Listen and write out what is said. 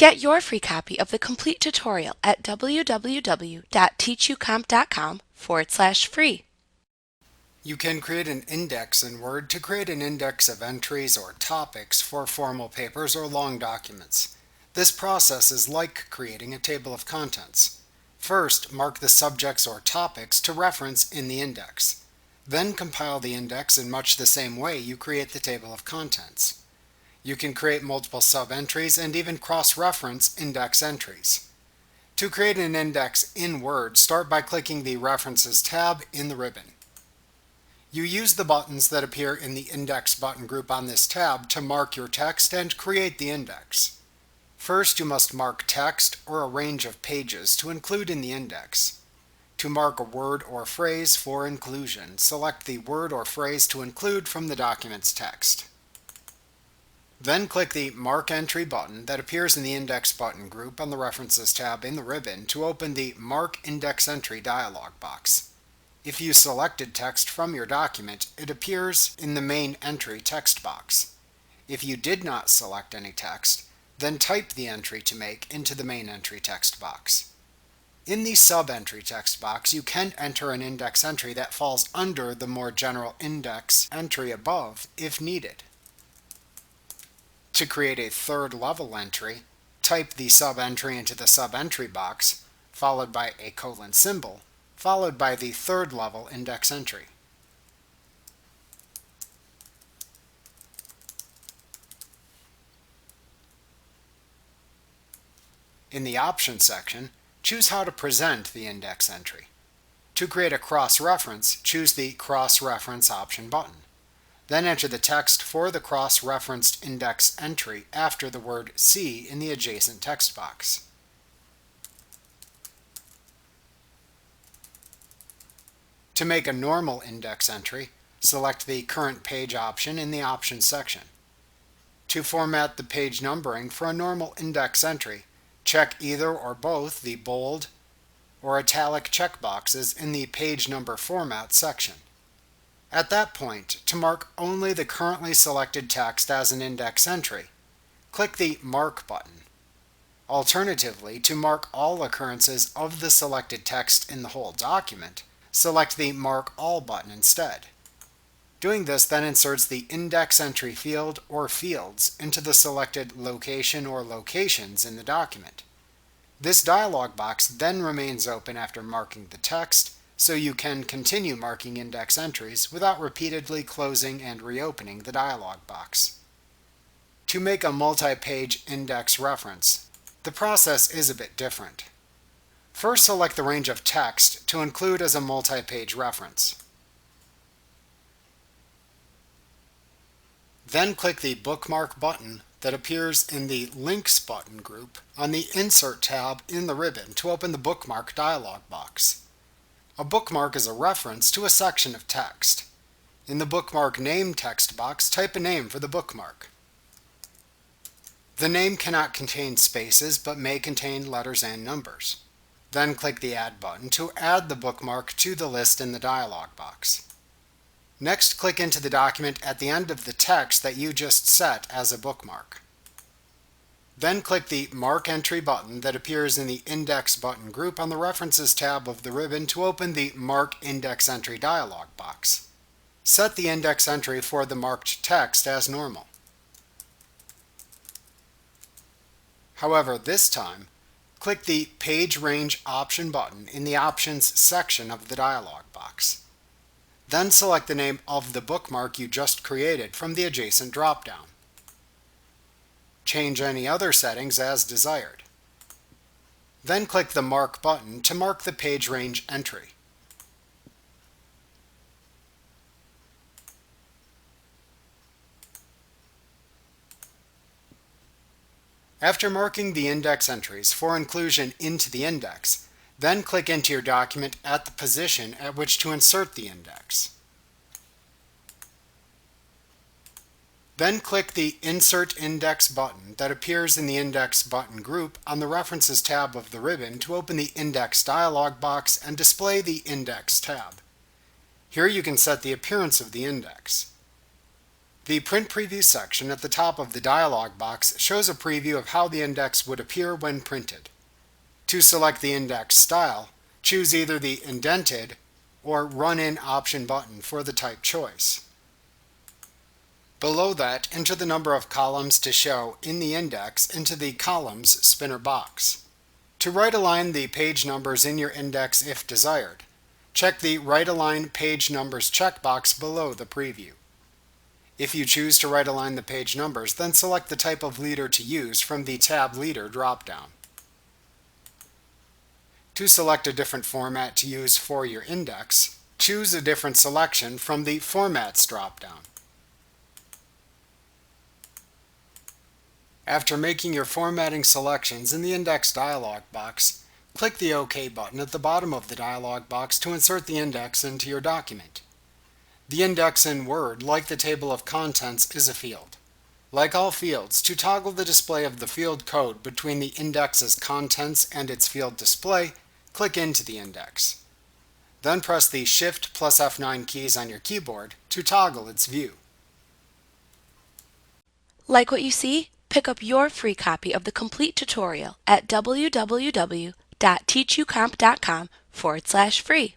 Get your free copy of the complete tutorial at www.teachucomp.com/free. You can create an index in Word to create an index of entries or topics for formal papers or long documents. This process is like creating a table of contents. First, mark the subjects or topics to reference in the index. Then compile the index in much the same way you create the table of contents. You can create multiple sub-entries and even cross-reference index entries. To create an index in Word, start by clicking the References tab in the ribbon. You use the buttons that appear in the Index button group on this tab to mark your text and create the index. First, you must mark text or a range of pages to include in the index. To mark a word or phrase for inclusion, select the word or phrase to include from the document's text. Then click the Mark Entry button that appears in the Index button group on the References tab in the ribbon to open the Mark Index Entry dialog box. If you selected text from your document, it appears in the Main Entry text box. If you did not select any text, then type the entry to make into the Main Entry text box. In the Sub-Entry text box, you can enter an index entry that falls under the more general index entry above if needed. To create a third level entry, type the sub-entry into the sub-entry box, followed by a colon symbol, followed by the third level index entry. In the Options section, choose how to present the index entry. To create a cross-reference, choose the Cross-Reference option button. Then enter the text for the cross-referenced index entry after the word "See" in the adjacent text box. To make a normal index entry, select the Current Page option in the Options section. To format the page numbering for a normal index entry, check either or both the bold or italic checkboxes in the Page Number Format section. At that point, to mark only the currently selected text as an index entry, click the Mark button. Alternatively, to mark all occurrences of the selected text in the whole document, select the Mark All button instead. Doing this then inserts the index entry field or fields into the selected location or locations in the document. This dialog box then remains open after marking the text, so you can continue marking index entries without repeatedly closing and reopening the dialog box. To make a multi-page index reference, the process is a bit different. First, select the range of text to include as a multi-page reference. Then click the Bookmark button that appears in the Links button group on the Insert tab in the ribbon to open the Bookmark dialog box. A bookmark is a reference to a section of text. In the Bookmark Name text box, type a name for the bookmark. The name cannot contain spaces but may contain letters and numbers. Then click the Add button to add the bookmark to the list in the dialog box. Next, click into the document at the end of the text that you just set as a bookmark. Then click the Mark Entry button that appears in the Index button group on the References tab of the ribbon to open the Mark Index Entry dialog box. Set the index entry for the marked text as normal. However, this time, click the Page Range option button in the Options section of the dialog box. Then select the name of the bookmark you just created from the adjacent drop-down. Change any other settings as desired. Then click the Mark button to mark the page range entry. After marking the index entries for inclusion into the index, then click into your document at the position at which to insert the index. Then click the Insert Index button that appears in the Index button group on the References tab of the ribbon to open the Index dialog box and display the Index tab. Here you can set the appearance of the index. The Print Preview section at the top of the dialog box shows a preview of how the index would appear when printed. To select the index style, choose either the Indented or Run In option button for the type choice. Below that, enter the number of columns to show in the index into the Columns spinner box. To right-align the page numbers in your index if desired, check the Right-Align Page Numbers checkbox below the preview. If you choose to right-align the page numbers, then select the type of leader to use from the Tab Leader drop-down. To select a different format to use for your index, choose a different selection from the Formats drop-down. After making your formatting selections in the index dialog box, click the OK button at the bottom of the dialog box to insert the index into your document. The index in Word, like the table of contents, is a field. Like all fields, to toggle the display of the field code between the index's contents and its field display, click into the index. Then press the Shift plus F9 keys on your keyboard to toggle its view. Like what you see? Pick up your free copy of the complete tutorial at www.teachucomp.com/free.